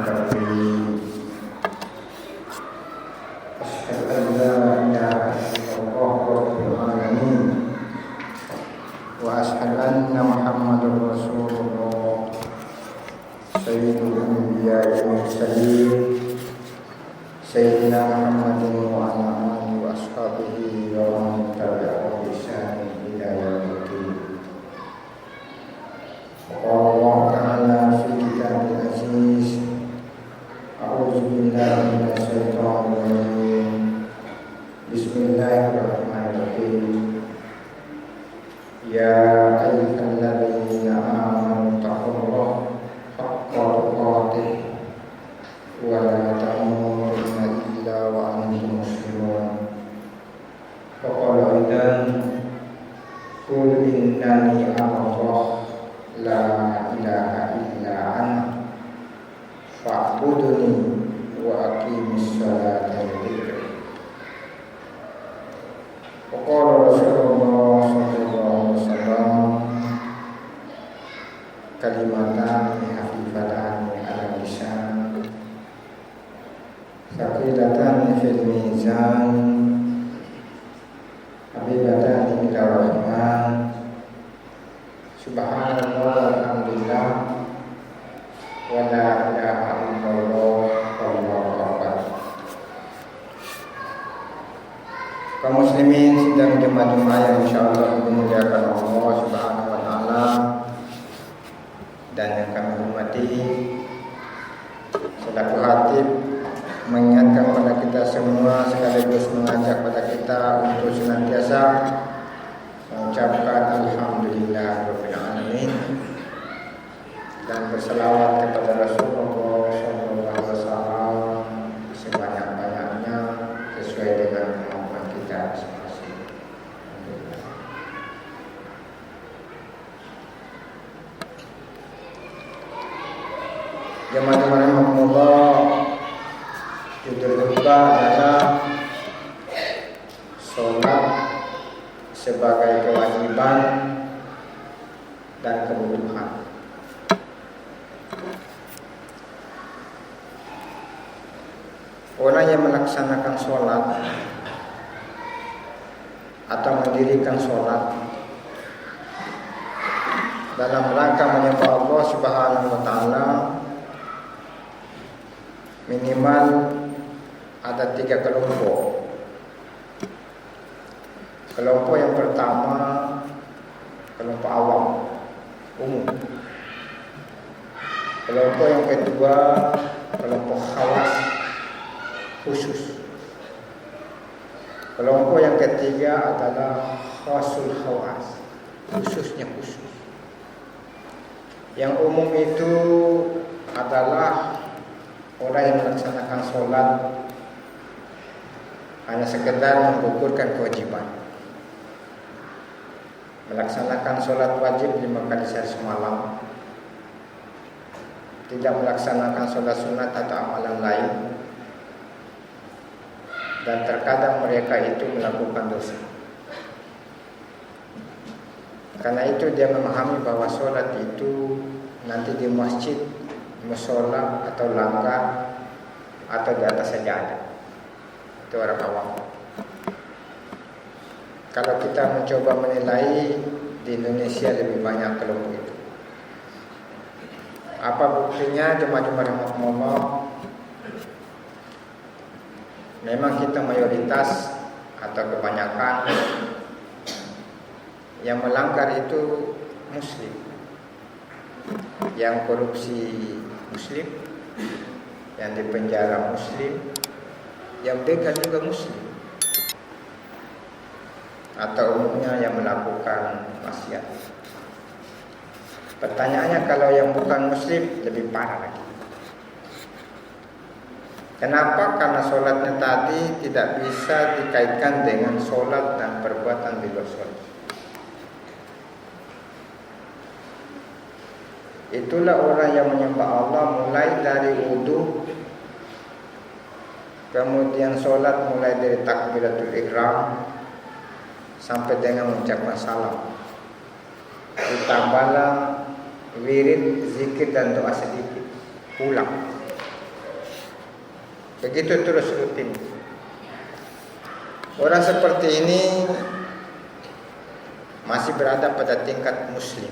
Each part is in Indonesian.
الرحيم أشهد أن لا إله إلا الله رب العالمين وأشهد أن محمدا رسول الله سيد الأنبياء والمرسلين سيدنا محمد وعلى آله وأصحابه ومن تبعهم بإحسان إلى يوم الدين. وقال الله تعالى في كتابه العزيز أعوذ بالله من الشيطان الرجيم بسم الله الرحمن الرحيم يا أيها الذين آمنوا اتقوا الله حق تقاته ولا تموتن إلا وأنتم مسلمون. وقال أيضا قل إنني أنا الله لا إله إلا أنا فاعبدني وأقيم الصلاة لذكري. وقال رسول الله صلى الله عليه وسلم كلمتان خفيفتان على اللسان ثقيلتان في الميزان حبيبتان إلى الرحمن Subhanallah walhamdulillah wa la ilaha illallah wallahu akbar. Kaum muslimin sidang jemaah-jemaah yang insyaallah dimuliakan Allah Subhanahu wa taala dan yang kami hormati, selaku khatib mengingatkan kepada kita semua sekaligus mengajak kepada kita untuk senantiasa mengucapkan alhamdulillah rabbil alamin dan berselawat kepada Rasulullah sallallahu alaihi wasallam sebanyak-banyaknya sesuai dengan kemampuan kita masing-masing. Jemaah rahimahumullah, judul khutbah adalah sholat sebagai kewajiban dan kebutuhan. Orang yang melaksanakan sholat atau mendirikan sholat dalam rangka menyembah Allah Subhanahu wa taala, minimal ada 3 kelompok. Kelompok yang pertama, kelompok awam, umum. Kelompok yang kedua, kelompok khawas, khusus. Kelompok yang ketiga adalah khasul khawas, khususnya khusus. Yang umum itu adalah orang yang melaksanakan sholat hanya sekedar menggugurkan kewajiban. Melaksanakan sholat wajib 5 kali sehari semalam, tidak melaksanakan sholat sunat atau amalan lain, dan terkadang mereka itu melakukan dosa. Karena itu dia memahami bahwa sholat itu nanti di masjid, musola atau langgar atau di atas sajadah. Itu orang awam. Kalau kita mencoba menilai, di Indonesia lebih banyak kelompok itu. Apa buktinya? Jemaah-jemaah rahimahumullah, memang kita mayoritas atau kebanyakan yang melanggar itu muslim, yang korupsi muslim, yang dipenjara muslim, yang begal juga muslim, atau umumnya yang melakukan maksiat. Pertanyaannya, kalau yang bukan muslim lebih parah lagi. Kenapa? Karena sholatnya tadi tidak bisa dikaitkan dengan sholat dan perbuatan di luar sholat. Itulah orang yang menyembah Allah mulai dari wudu, kemudian sholat mulai dari takbiratul ihram sampai dengan mengucapkan salam. Ditambahlah wirid, zikir dan doa sedikit, pulang. Begitu terus rutin. Orang seperti ini masih berada pada tingkat muslim.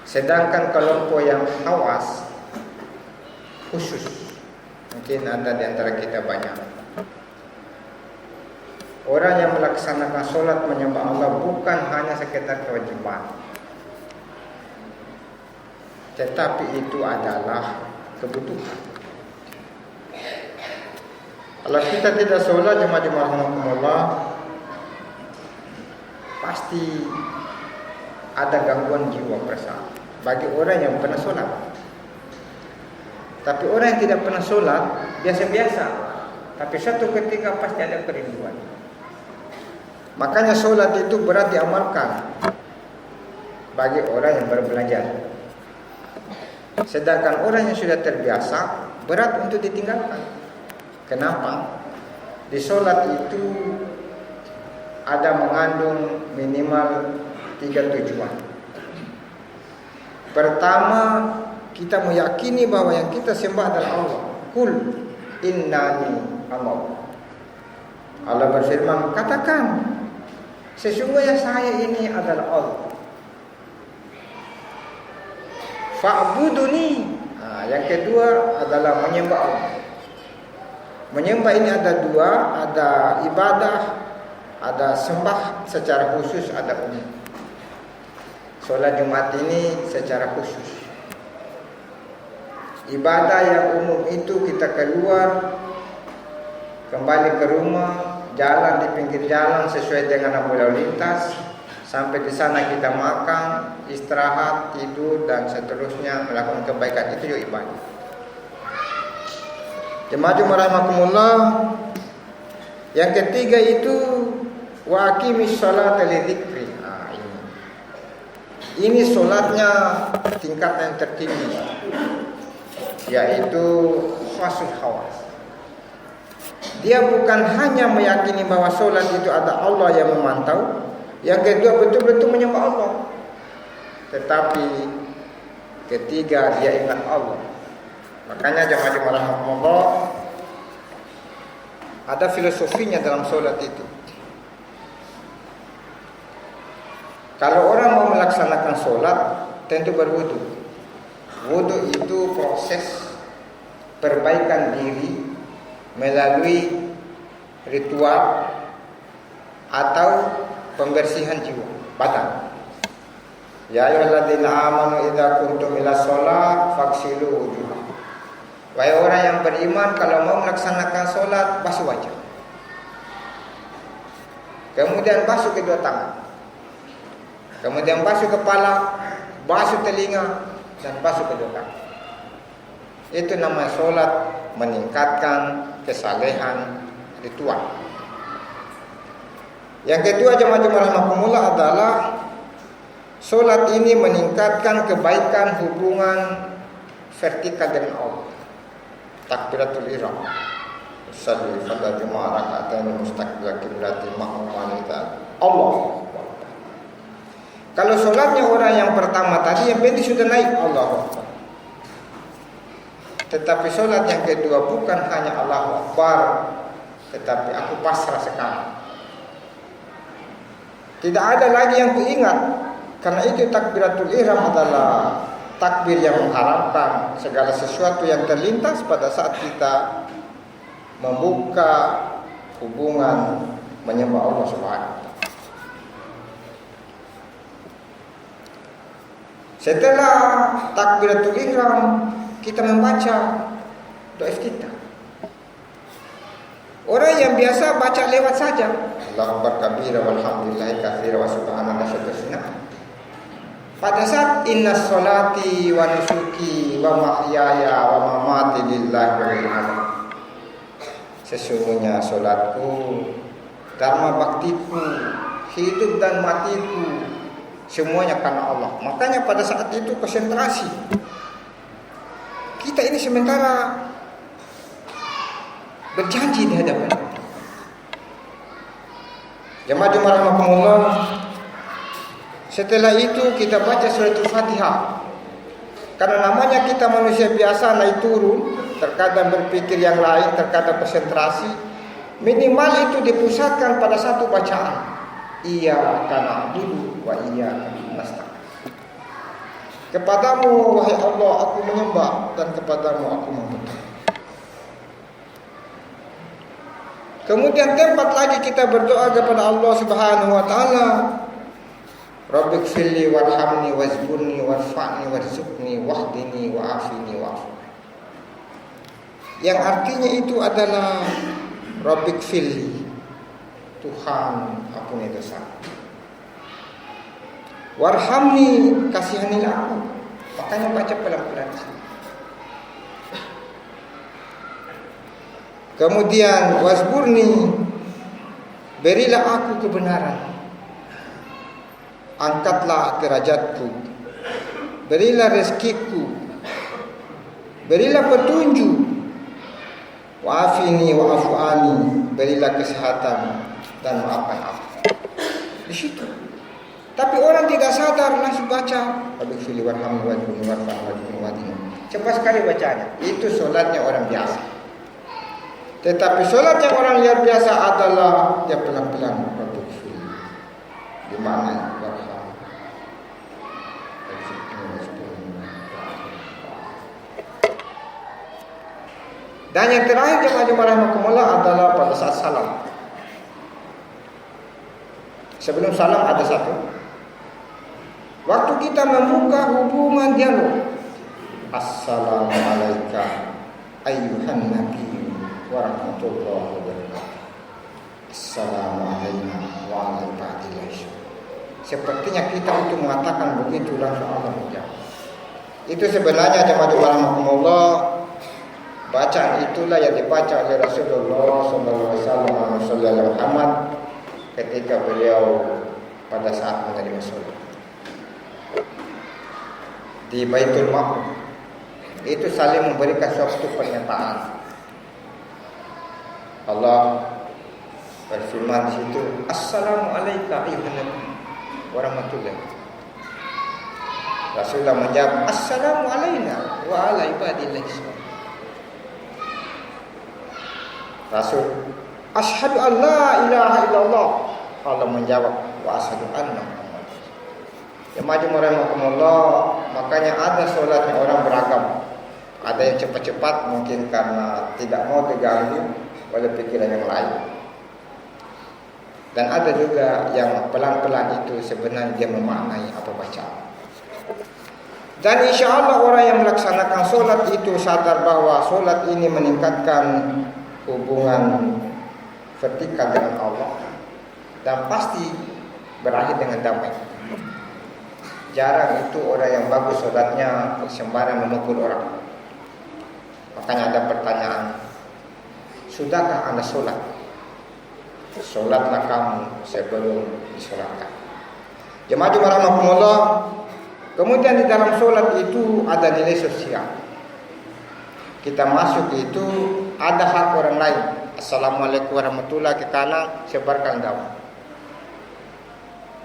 Sedangkan kelompok yang khawas khusus, mungkin ada di antara kita banyak. Orang yang melaksanakan sholat menyembah Allah bukan hanya sekedar kewajiban, tetapi itu adalah kebutuhan. Kalau kita tidak sholat, jemaah-jemaah rahimakumullah, pasti ada gangguan jiwa perasaan bagi orang yang pernah sholat. Tapi orang yang tidak pernah sholat biasa-biasa, tapi suatu ketika pasti ada kerinduan. Makanya sholat itu berat diamalkan bagi orang yang baru belajar. Sedangkan orang yang sudah terbiasa berat untuk ditinggalkan. Kenapa? Di sholat itu ada mengandung minimal 3 tujuan. Pertama, kita meyakini bahwa yang kita sembah adalah Allah. Qul innani Allah. Allah berfirman, katakan, sesungguhnya saya ini adalah Allah. Fa'buduni. Yang kedua adalah menyembah Allah. Menyembah ini ada dua, ada ibadah, ada sembah secara khusus, ada umum. Sholat Jumat ini secara khusus. Ibadah yang umum itu kita keluar, kembali ke rumah, jalan di pinggir jalan sesuai dengan lampu lalu lintas, sampai di sana kita makan, istirahat, tidur dan seterusnya melakukan kebaikan, itu juga ibadah. Jemaah-jemaah rahimakumullah, yang ketiga itu wa aqimis sholata lidzikri. Ini sholatnya tingkat yang tertinggi, yaitu khasul khawas. Dia bukan hanya meyakini bahwa sholat itu ada Allah yang memantau. Yang kedua betul-betul menyembah Allah. Tetapi ketiga dia ingat Allah. Makanya jemaah-jemaah rahimakumullah, ada filosofinya dalam sholat itu. Kalau orang mau melaksanakan sholat, tentu berwudu. Wudu itu proses perbaikan diri melalui ritual atau pembersihan jiwa, badan. Ya ayyuhalladzina amanu idza kuntum ila shalah faghsilu wujuhakum. Wahai orang yang beriman, kalau mau melaksanakan sholat, basuh wajah. Kemudian basuh kedua tangan. Kemudian basuh kepala, basuh telinga, dan basuh kedua kaki. Itu namanya sholat, meningkatkan kesalehan ritual. Yang kedua jemaah-jemaah rahimakumullah adalah sholat ini meningkatkan kebaikan hubungan vertikal dengan Allah. Takbiratul ihram. Salli pada jemaah rakaatain mustaqbil qiblati ma'amanita Allah. Kalau sholatnya orang yang pertama tadi, yang penting sudah naik Allahu Akbar. Tetapi sholat yang kedua bukan hanya Allahu Akbar, tetapi aku pasrah sekarang. Tidak ada lagi yang kuingat. Karena itu takbiratul ihram adalah takbir yang mengharapkan segala sesuatu yang terlintas pada saat kita membuka hubungan menyembah Allah Subhanahu wa taala. Setelah takbiratul ihram, kita membaca doa iftitah. Orang yang biasa baca lewat saja, Allahu akbar kabira walhamdulillahi katsira wa subhanallah seterusnya. Pada saat inna sholati wa nusuki wa mahyaya wa mamati lillahi rabbil alamin. Sesungguhnya sholatku, dharma baktiku, hidup dan matiku, semuanya karena Allah. Makanya pada saat itu konsentrasi. Kita ini sementara berjanji di hadapan Allah. Jemaah-jemaah rahimakumullah, setelah itu kita baca surat Al-Fatihah. Karena namanya kita manusia biasa naik turun, terkadang berpikir yang lain, terkadang konsentrasi. Minimal itu dipusatkan pada satu bacaan. Iyyaka na'budu wa iyyaka nasta'in. Kepadamu wahai Allah aku menyembah, dan kepadamu aku memohon. Kemudian tempat lagi kita berdoa kepada Allah Subhanahu wa taala. Rabbighfirli warhamni wazburni warfa'ni warzuqni wahdini wa'afini wa'fu. Yang artinya itu adalah Rabbighfirli, Tuhan ampuni dosa. Warhamni, kasihanilah aku. Makanya baca pelan-pelan. Kemudian wasburni, berilah aku kebenaran. Angkatlah derajatku. Berilah rezekiku. Berilah petunjuk. Wa'afini wa'afu ani, berilah kesehatan dan maafkan aku. Di situ. Tapi orang tidak sadar, langsung baca Rabbighfirli warhamni wazburni warfa'ni wahdini. Cepat sekali bacanya. Itu solatnya orang biasa. Tetapi solat yang orang luar biasa adalah dia pelan-pelan Rabbighfirli. Di mana warhamni. Dan yang terakhir jemaah rahimakumullah adalah pada saat salam. Sebelum salam ada satu. Waktu kita membuka hubungan dialog. Assalamualaikum ayyuhan nabi wa rahmatullahi wa barakatuh. Assalamualaikum wa rahmatullahi wa barakatuh. Sepertinya kita untuk mengatakan begitu langsung Allah menjawab. Itu sebenarnya jemaah rahimakumullah, bacaan itulah yang dibaca oleh Rasulullah SAW Muhammad ketika beliau pada saat menerima sholat di Baitul Maqdis. Itu saling memberikan suatu pernyataan. Allah berfirman di situ, Assalamualaikum ayyuhan nabi wa rahmatullahi. Rasulullah menjawab, Assalamu alaina wa ala ibadillahi sholihin. Rasul, asyhadu an la ilaha illallah. Allah menjawab, wa asyhadu anna Muhammad. Ya rahimakumullah, makanya ada sholatnya orang beragam. Ada yang cepat-cepat mungkin karena tidak mau diganggu oleh pikiran yang lain. Dan ada juga yang pelan-pelan itu sebenarnya dia memaknai apa bacaan. Dan insya Allah orang yang melaksanakan sholat itu sadar bahwa sholat ini meningkatkan hubungan vertikal dengan Allah dan pasti berakhir dengan damai. Jarang itu orang yang bagus sholatnya sembarang memukul orang. Makanya ada pertanyaan, sudahkah Anda sholat? Sholatlah kamu sebelum disolatkan. Jemaah rahimakumullah, kemudian di dalam sholat itu ada nilai sosial. Kita masuk itu ada hak orang lain. Assalamualaikum warahmatullahi ke kanan, sebarkan damai.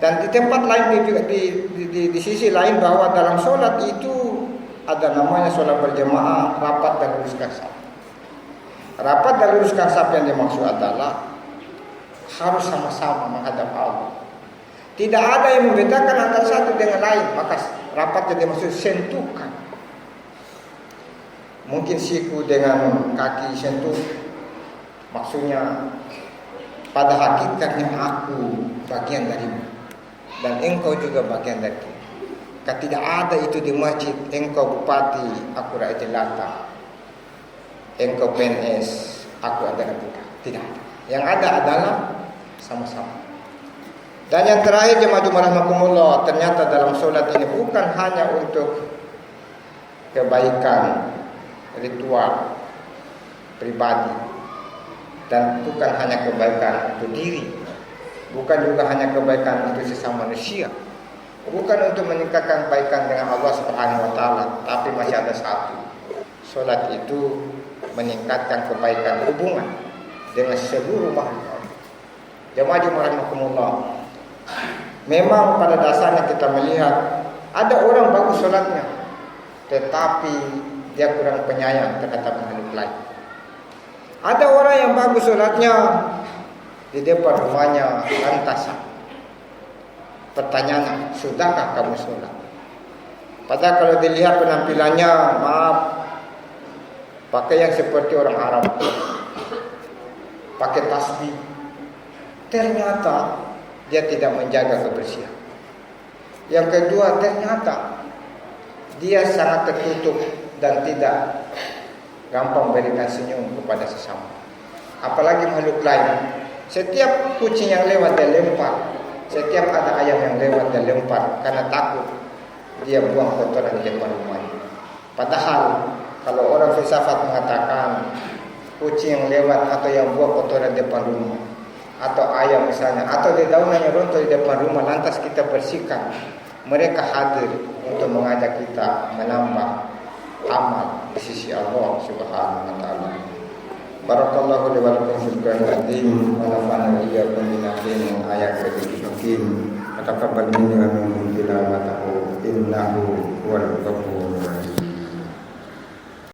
Dan di tempat lain juga di sisi lain bahwa dalam sholat itu ada namanya sholat berjamaah, rapat dan luruskan saf. Rapat dan luruskan saf yang dimaksud adalah harus sama-sama menghadap Allah. Tidak ada yang membedakan antara satu dengan lain. Maka rapat yang dimaksud sentuhkan. Mungkin siku dengan kaki sentuh, maksudnya pada hakikatnya aku bagian darimu dan engkau juga bagian dariku. Tidak ada itu di masjid, engkau bupati, aku rakyat jelata, engkau PNS, aku adalah budak. Tidak ada. Yang ada adalah sama-sama. Dan yang terakhir jemaah rahimakumullah, ternyata dalam sholat ini bukan hanya untuk kebaikan ritual pribadi dan bukan hanya kebaikan untuk diri, bukan juga hanya kebaikan untuk sesama manusia, bukan untuk meningkatkan kebaikan dengan Allah Subhanahu wa taala, tapi masih ada satu. Salat itu meningkatkan kebaikan hubungan dengan seluruh makhluk Allah. Jemaah rahimakumullah, memang pada dasarnya kita melihat ada orang bagus salatnya, tetapi dia kurang penyayang terhadap makhluk lain. Ada orang yang bagus sholatnya, di depan rumahnya lantas. Pertanyaan, sudahkah kamu sholat? Padahal kalau dilihat penampilannya, maaf, pakai yang seperti orang Arab, pakai tasbih. Ternyata dia tidak menjaga kebersihan. Yang kedua, ternyata dia sangat tertutup dan tidak gampang berikan senyum kepada sesama. Apalagi makhluk lain. Setiap kucing yang lewat dia lempar. Setiap ada ayam yang lewat dia lempar karena takut dia buang kotoran di depan rumahnya. Padahal kalau orang filsafat mengatakan kucing yang lewat atau yang buang kotoran di depan rumah, atau ayam misalnya, atau dedaunan yang rontok di depan rumah, lantas kita bersihkan, mereka hadir untuk mengajak kita menambah amal di sisi Allah Subhanahu wa taala. Barakallahu li wa lakum fil Qur'anil azim wa nafa'ana wa iyyakum min ayatil hakim. Taqabbal minni wa minkum tilawatahu innahu huwal ghafurur